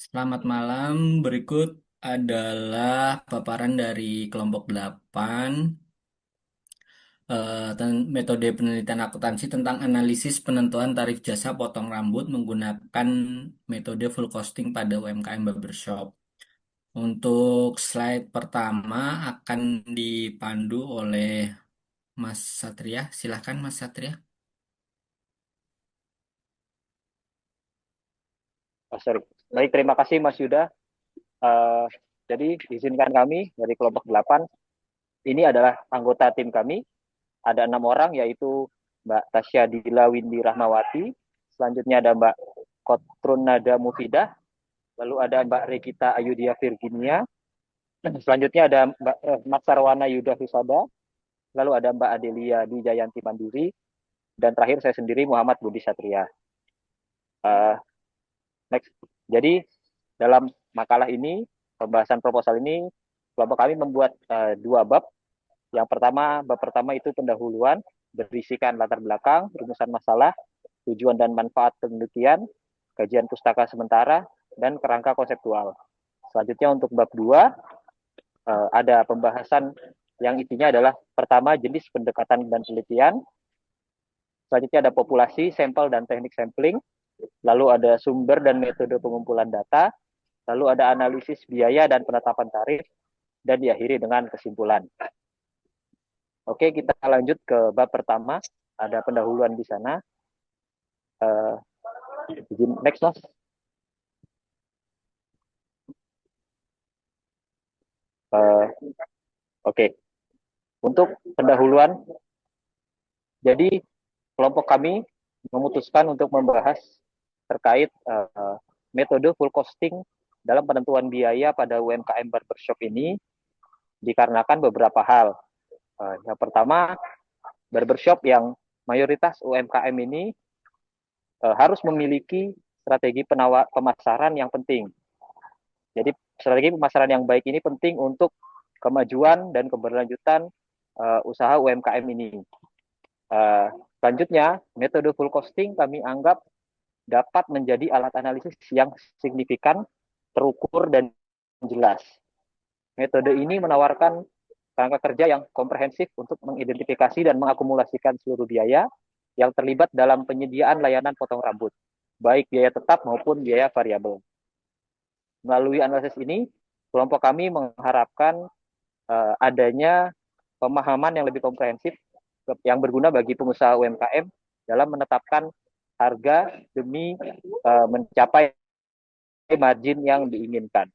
Selamat malam. Berikut adalah paparan dari kelompok 8 metode penelitian akuntansi tentang analisis penentuan tarif jasa potong rambut menggunakan metode full costing pada UMKM Barbershop. Untuk slide pertama akan dipandu oleh Mas Satria. Silahkan Mas Satria. Oh, sorry. Baik, terima kasih Mas Yuda. Eh, jadi izinkan kami dari kelompok 8. Ini adalah anggota tim kami. Ada 6 orang, yaitu Mbak Tasya Dila Windy Rahmawati. Selanjutnya ada Mbak Kotrun Nada Mufidah. Lalu ada Mbak Regita Ayudia Virginia. Selanjutnya ada Mbak Mas Sarwana Yuda Husada. Lalu ada Mbak Adelia di Jayanti Mandiri. Dan terakhir saya sendiri Muhammad Budi Satria. Eh, Next. Jadi dalam makalah ini, pembahasan proposal ini, kelompok kami membuat 2 bab. Yang pertama, bab pertama itu pendahuluan, berisikan latar belakang, rumusan masalah, tujuan dan manfaat penelitian, kajian pustaka sementara, dan kerangka konseptual. Selanjutnya untuk bab 2, ada pembahasan yang intinya adalah pertama, jenis pendekatan dan penelitian. Selanjutnya ada populasi, sampel, dan teknik sampling. Lalu ada sumber dan metode pengumpulan data. Lalu ada analisis biaya dan penetapan tarif, dan diakhiri dengan kesimpulan. Oke, kita lanjut ke bab pertama. Ada pendahuluan di sana. Uh, Next, Mas. Oke, okay. Untuk pendahuluan, jadi kelompok kami memutuskan untuk membahas terkait metode full costing dalam penentuan biaya pada UMKM barbershop ini dikarenakan beberapa hal. Yang pertama, barbershop yang mayoritas UMKM ini harus memiliki strategi pemasaran yang penting. Jadi strategi pemasaran yang baik ini penting untuk kemajuan dan keberlanjutan usaha UMKM ini. Selanjutnya, metode full costing kami anggap dapat menjadi alat analisis yang signifikan, terukur, dan jelas. Metode ini menawarkan kerangka kerja yang komprehensif untuk mengidentifikasi dan mengakumulasikan seluruh biaya yang terlibat dalam penyediaan layanan potong rambut, baik biaya tetap maupun biaya variabel. Melalui analisis ini, kelompok kami mengharapkan adanya pemahaman yang lebih komprehensif yang berguna bagi pengusaha UMKM dalam menetapkan harga demi mencapai margin yang diinginkan.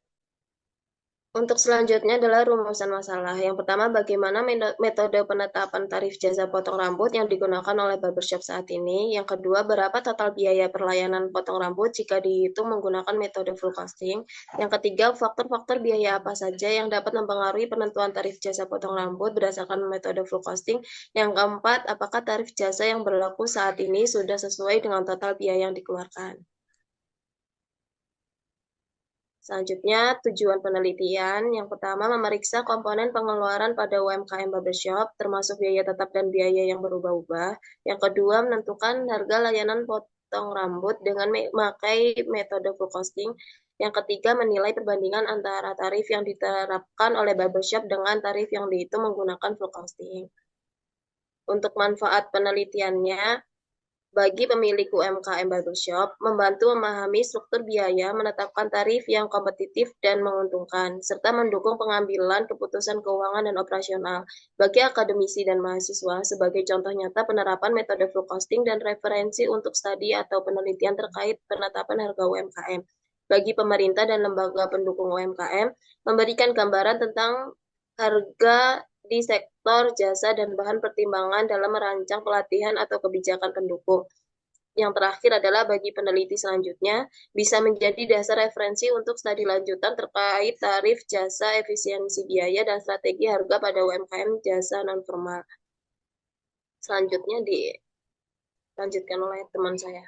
Untuk selanjutnya adalah rumusan masalah. Yang pertama, bagaimana metode penetapan tarif jasa potong rambut yang digunakan oleh barbershop saat ini. Yang kedua, berapa total biaya perlayanan potong rambut jika dihitung menggunakan metode full costing. Yang ketiga, faktor-faktor biaya apa saja yang dapat mempengaruhi penentuan tarif jasa potong rambut berdasarkan metode full costing. Yang keempat, apakah tarif jasa yang berlaku saat ini sudah sesuai dengan total biaya yang dikeluarkan. Selanjutnya, tujuan penelitian. Yang pertama, memeriksa komponen pengeluaran pada UMKM barbershop, termasuk biaya tetap dan biaya yang berubah-ubah. Yang kedua, menentukan harga layanan potong rambut dengan memakai metode full costing. Yang ketiga, menilai perbandingan antara tarif yang diterapkan oleh barbershop dengan tarif yang dihitung menggunakan full costing. Untuk manfaat penelitiannya, bagi pemilik UMKM barbershop, membantu memahami struktur biaya, menetapkan tarif yang kompetitif dan menguntungkan, serta mendukung pengambilan keputusan keuangan dan operasional. Bagi akademisi dan mahasiswa, sebagai contoh nyata penerapan metode full costing dan referensi untuk studi atau penelitian terkait penetapan harga UMKM. Bagi pemerintah dan lembaga pendukung UMKM, memberikan gambaran tentang harga di sektor jasa dan bahan pertimbangan dalam merancang pelatihan atau kebijakan pendukung. Yang terakhir adalah bagi peneliti selanjutnya, bisa menjadi dasar referensi untuk studi lanjutan terkait tarif jasa, efisiensi biaya, dan strategi harga pada UMKM jasa non-formal. Selanjutnya dilanjutkan oleh teman saya.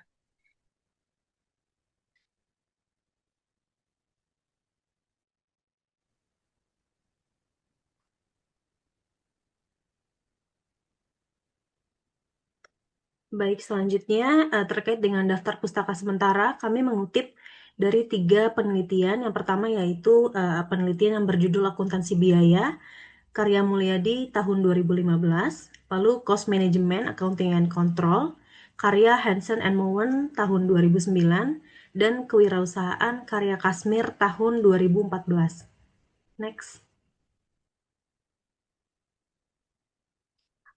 Baik, selanjutnya terkait dengan daftar pustaka sementara, kami mengutip dari 3 penelitian. Yang pertama yaitu penelitian yang berjudul Akuntansi Biaya, karya Mulyadi tahun 2015, lalu Cost Management, Accounting and Control, karya Hansen and Mowen tahun 2009, dan Kewirausahaan karya Kasmir tahun 2014. Next.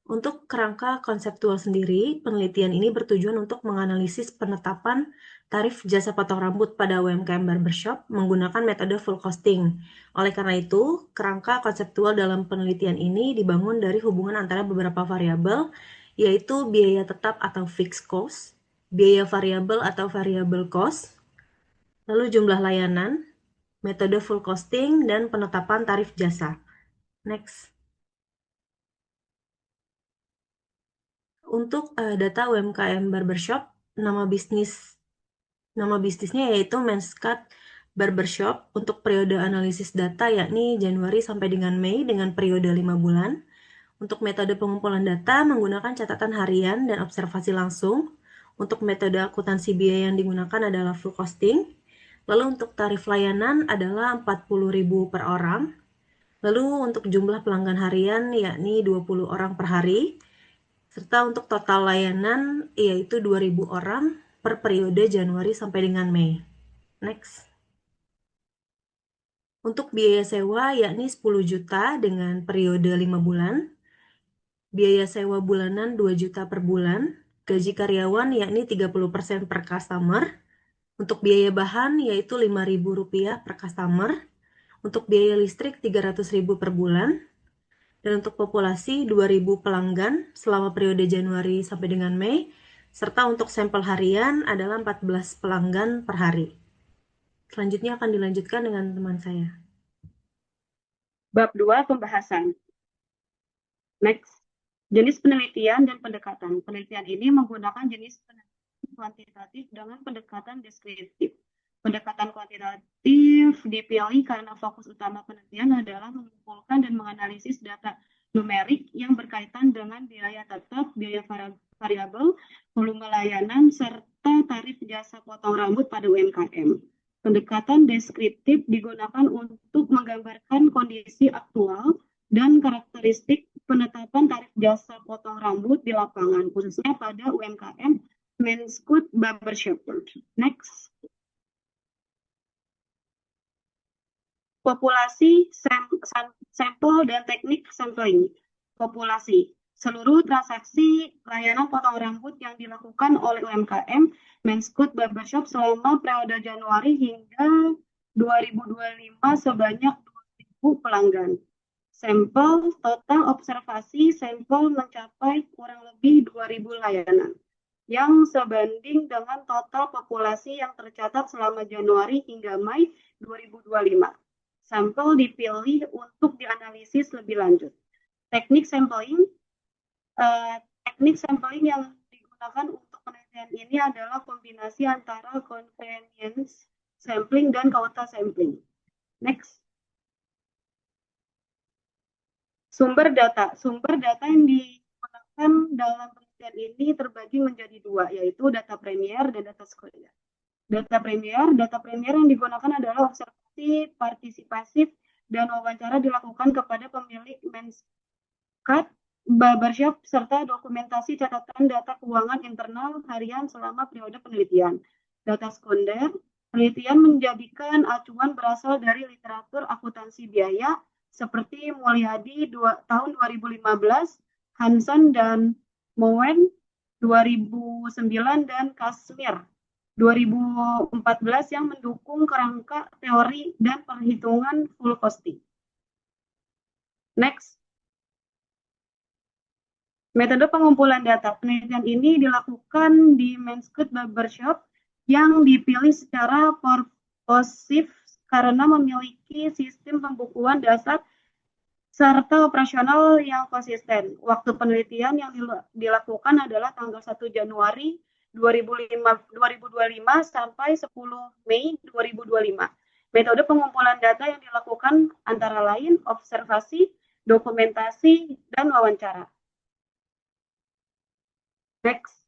Untuk kerangka konseptual sendiri, penelitian ini bertujuan untuk menganalisis penetapan tarif jasa potong rambut pada UMKM barbershop menggunakan metode full costing. Oleh karena itu, kerangka konseptual dalam penelitian ini dibangun dari hubungan antara beberapa variabel, yaitu biaya tetap atau fixed cost, biaya variabel atau variable cost, lalu jumlah layanan, metode full costing, dan penetapan tarif jasa. Next. Untuk data UMKM barbershop, nama bisnisnya yaitu Menskat Barbershop untuk periode analisis data yakni Januari sampai dengan Mei dengan periode 5 bulan. Untuk metode pengumpulan data menggunakan catatan harian dan observasi langsung. Untuk metode akuntansi biaya yang digunakan adalah full costing. Lalu untuk tarif layanan adalah 40.000 per orang. Lalu untuk jumlah pelanggan harian yakni 20 orang per hari. Serta untuk total layanan yaitu 2.000 orang per periode Januari sampai dengan Mei. Next. Untuk biaya sewa yakni 10 juta dengan periode 5 bulan. Biaya sewa bulanan 2 juta per bulan. Gaji karyawan yakni 30% per customer. Untuk biaya bahan yaitu Rp5.000 per customer. Untuk biaya listrik 300.000 per bulan. Dan untuk populasi 2.000 pelanggan selama periode Januari sampai dengan Mei, serta untuk sampel harian adalah 14 pelanggan per hari. Selanjutnya akan dilanjutkan dengan teman saya. Bab 2, pembahasan. Next. Jenis penelitian dan pendekatan. Penelitian ini menggunakan jenis penelitian kuantitatif dengan pendekatan deskriptif. Pendekatan kuantitatif dipilih karena fokus utama penelitian adalah mengumpulkan dan menganalisis data numerik yang berkaitan dengan biaya tetap, biaya variabel, volume layanan, serta tarif jasa potong rambut pada UMKM. Pendekatan deskriptif digunakan untuk menggambarkan kondisi aktual dan karakteristik penetapan tarif jasa potong rambut di lapangan, khususnya pada UMKM Menskat Barbershop. Next. Populasi, sampel, dan teknik sampling. Populasi. Seluruh transaksi layanan potong rambut yang dilakukan oleh UMKM Menskat Barbershop selama periode Januari hingga 2025 sebanyak 2.000 pelanggan. Sampel, total observasi sampel mencapai kurang lebih 2.000 layanan, yang sebanding dengan total populasi yang tercatat selama Januari hingga Mei 2025. Sampel dipilih untuk dianalisis lebih lanjut. Teknik sampling yang digunakan untuk penelitian ini adalah kombinasi antara convenience sampling dan quota sampling. Next. Sumber data yang digunakan dalam penelitian ini terbagi menjadi dua, yaitu data premier dan data sekunder. Data premier yang digunakan adalah observasi partisipasif dan wawancara dilakukan kepada pemilik Menskat Barbershop serta dokumentasi catatan data keuangan internal harian selama periode penelitian. Data sekunder, penelitian menjadikan acuan berasal dari literatur akuntansi biaya seperti Mulyadi tahun 2015, Hansen dan Mowen 2009, dan Kasmir 2014 yang mendukung kerangka teori dan perhitungan full costing. Next. Metode pengumpulan data. Penelitian ini dilakukan di Menskat Barbershop yang dipilih secara purposif karena memiliki sistem pembukuan dasar serta operasional yang konsisten. Waktu penelitian yang dilakukan adalah tanggal 1 Januari 2025 sampai 10 Mei 2025. Metode pengumpulan data yang dilakukan antara lain observasi, dokumentasi, dan wawancara. Next.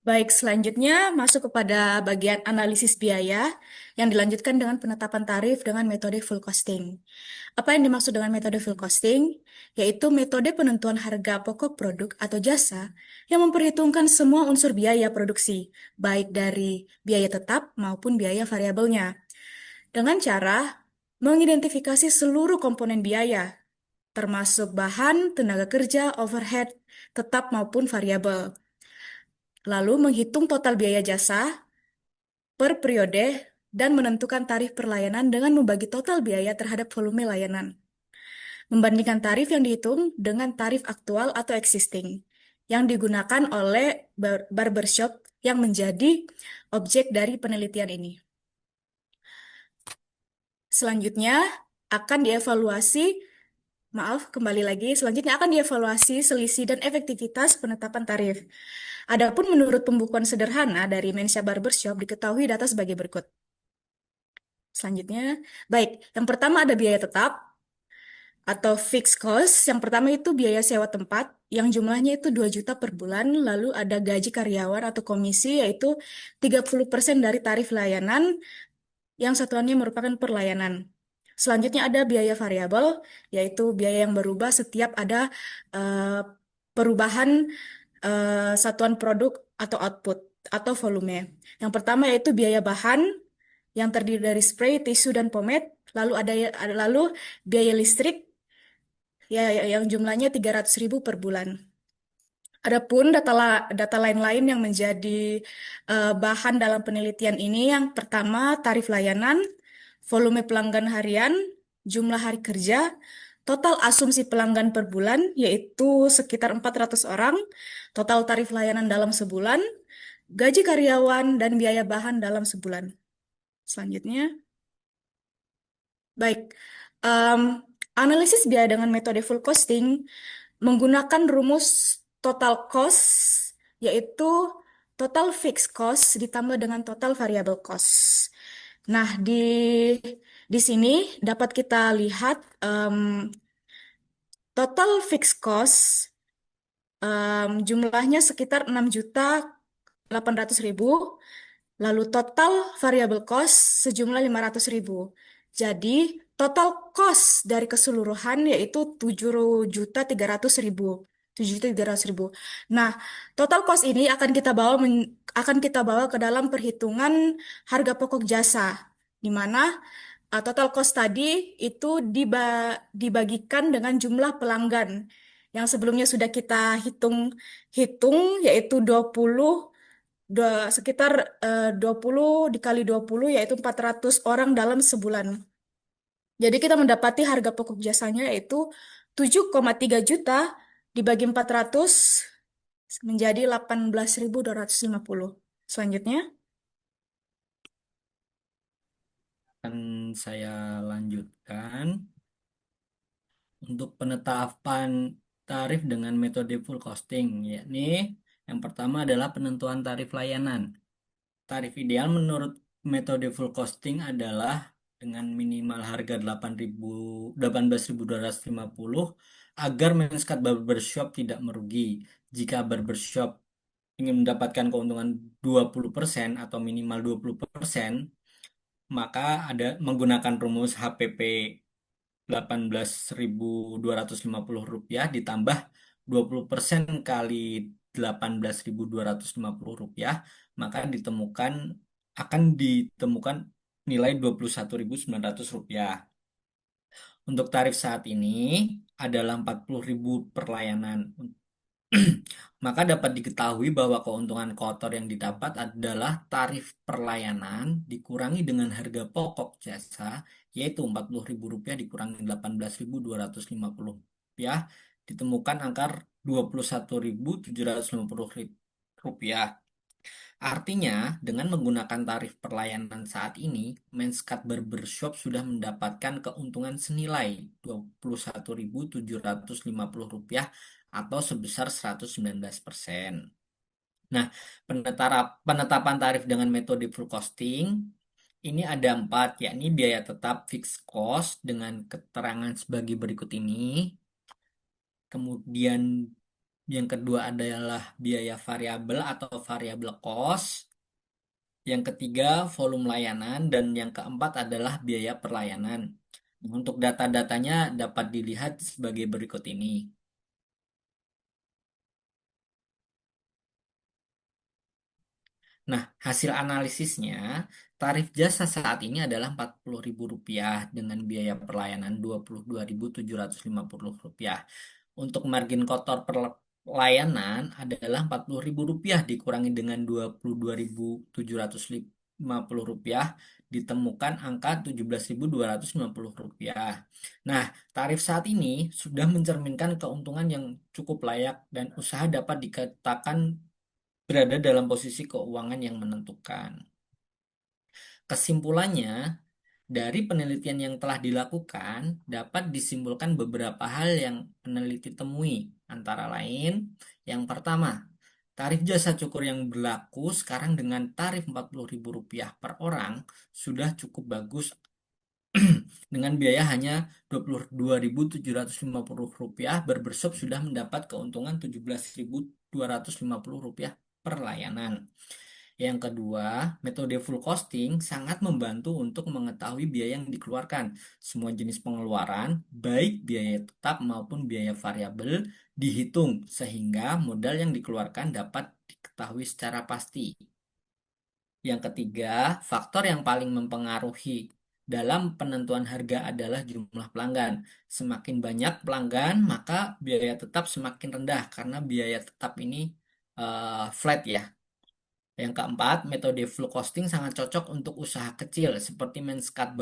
Baik, selanjutnya masuk kepada bagian analisis biaya yang dilanjutkan dengan penetapan tarif dengan metode full costing. Apa yang dimaksud dengan metode full costing? Yaitu metode penentuan harga pokok produk atau jasa yang memperhitungkan semua unsur biaya produksi, baik dari biaya tetap maupun biaya variabelnya, dengan cara mengidentifikasi seluruh komponen biaya, termasuk bahan, tenaga kerja, overhead, tetap maupun variabel. Lalu menghitung total biaya jasa per periode dan menentukan tarif perlayanan dengan membagi total biaya terhadap volume layanan. Membandingkan tarif yang dihitung dengan tarif aktual atau existing yang digunakan oleh barbershop yang menjadi objek dari penelitian ini. Selanjutnya akan dievaluasi, selanjutnya akan dievaluasi selisih dan efektivitas penetapan tarif. Adapun menurut pembukuan sederhana dari Mensha Barbershop diketahui data sebagai berikut. Selanjutnya, baik, yang pertama ada biaya tetap atau fixed cost. Yang pertama itu biaya sewa tempat yang jumlahnya itu 2 juta per bulan, lalu ada gaji karyawan atau komisi yaitu 30% dari tarif layanan yang satuannya merupakan perlayanan. Selanjutnya ada biaya variabel, yaitu biaya yang berubah setiap ada perubahan satuan produk atau output atau volume. Yang pertama yaitu biaya bahan yang terdiri dari spray, tisu, dan pomade. Lalu biaya listrik yang jumlahnya 300.000 per bulan. Adapun data lain-lain yang menjadi bahan dalam penelitian ini, yang pertama tarif layanan, volume pelanggan harian, jumlah hari kerja, total asumsi pelanggan per bulan, yaitu sekitar 400 orang, total tarif layanan dalam sebulan, gaji karyawan, dan biaya bahan dalam sebulan. Selanjutnya, baik, analisis biaya dengan metode full costing menggunakan rumus total cost, yaitu total fixed cost ditambah dengan total variable cost. Nah, di sini dapat kita lihat total fixed cost jumlahnya sekitar 6.800.000, lalu total variable cost sejumlah 500.000. Jadi total cost dari keseluruhan yaitu 7.300.000. 7.300.000. Nah, total cost ini akan kita bawa ke dalam perhitungan harga pokok jasa, di mana total cost tadi itu dibagikan dengan jumlah pelanggan yang sebelumnya sudah kita hitung yaitu sekitar 20 dikali 20 yaitu 400 orang dalam sebulan. Jadi kita mendapati harga pokok jasanya yaitu 7,3 juta dibagi 400 menjadi 18.250. Selanjutnya, Akan saya lanjutkan untuk penetapan tarif dengan metode full costing, yakni yang pertama adalah penentuan tarif layanan. Tarif ideal menurut metode full costing adalah dengan minimal harga 18.250 agar Menskat Barbershop tidak merugi. Jika barbershop ingin mendapatkan keuntungan 20% atau minimal 20%, maka ada menggunakan rumus HPP 18.250 rupiah ditambah 20% kali 18.250 rupiah, maka akan ditemukan nilai 21.900 rupiah. Untuk tarif saat ini adalah 40.000 per layanan. Maka dapat diketahui bahwa keuntungan kotor yang didapat adalah tarif perlayanan dikurangi dengan harga pokok jasa, yaitu Rp40.000 dikurangi Rp18.250, ditemukan angka Rp21.750. Artinya, dengan menggunakan tarif perlayanan saat ini, Menskat Barbershop sudah mendapatkan keuntungan senilai Rp21.750 atau sebesar 119%. Nah, penetapan tarif dengan metode full costing ini ada 4, yakni biaya tetap fixed cost dengan keterangan sebagai berikut ini. Kemudian Yang kedua adalah biaya variabel atau variable cost. Yang ketiga, volume layanan. Dan yang keempat adalah biaya per layanan. Untuk data-datanya dapat dilihat sebagai berikut ini. Nah, hasil analisisnya, tarif jasa saat ini adalah Rp40.000 dengan biaya perlayanan Rp22.750. Untuk margin kotor per layanan adalah Rp40.000 dikurangi dengan Rp22.750, ditemukan angka Rp17.250. Nah, tarif saat ini sudah mencerminkan keuntungan yang cukup layak dan usaha dapat dikatakan berada dalam posisi keuangan yang menentukan. Kesimpulannya, dari penelitian yang telah dilakukan, dapat disimpulkan beberapa hal yang peneliti temui, antara lain, yang pertama, tarif jasa cukur yang berlaku sekarang dengan tarif Rp40.000 per orang sudah cukup bagus dengan biaya hanya Rp22.750, barbershop sudah mendapat keuntungan Rp17.250 per layanan. Yang kedua, metode full costing sangat membantu untuk mengetahui biaya yang dikeluarkan. Semua jenis pengeluaran, baik biaya tetap maupun biaya variabel, dihitung sehingga modal yang dikeluarkan dapat diketahui secara pasti. Yang ketiga, faktor yang paling mempengaruhi dalam penentuan harga adalah jumlah pelanggan. Semakin banyak pelanggan, maka biaya tetap semakin rendah karena biaya tetap ini flat ya. Yang keempat, metode full costing sangat cocok untuk usaha kecil seperti Menskat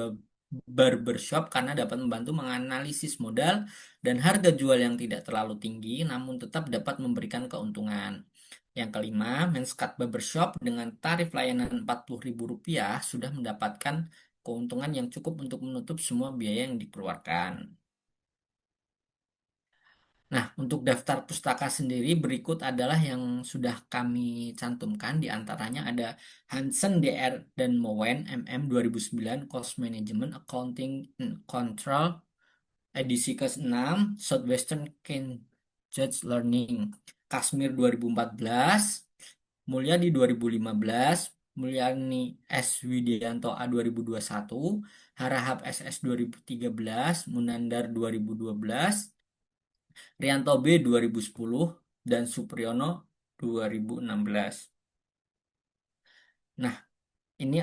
Barbershop karena dapat membantu menganalisis modal dan harga jual yang tidak terlalu tinggi namun tetap dapat memberikan keuntungan. Yang kelima, Menskat Barbershop dengan tarif layanan Rp40.000 sudah mendapatkan keuntungan yang cukup untuk menutup semua biaya yang dikeluarkan. Nah, untuk daftar pustaka sendiri berikut adalah yang sudah kami cantumkan. Di antaranya ada Hansen DR dan Mowen MM 2009 Cost Management Accounting and Control edisi ke-6 Southwestern Kansas Learning Kashmir 2014, Mulyadi 2015, Mulyani S. Widianto A 2021, Harahap SS 2013, Munandar 2012, Rianto B 2010, dan Supriyono 2016. Nah, ini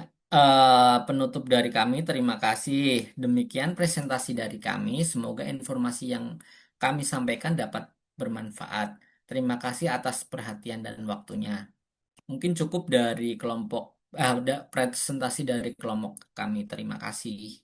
penutup dari kami. Terima kasih. Demikian presentasi dari kami. Semoga informasi yang kami sampaikan dapat bermanfaat. Terima kasih atas perhatian dan waktunya. Mungkin cukup dari kelompok, presentasi dari kelompok kami. Terima kasih.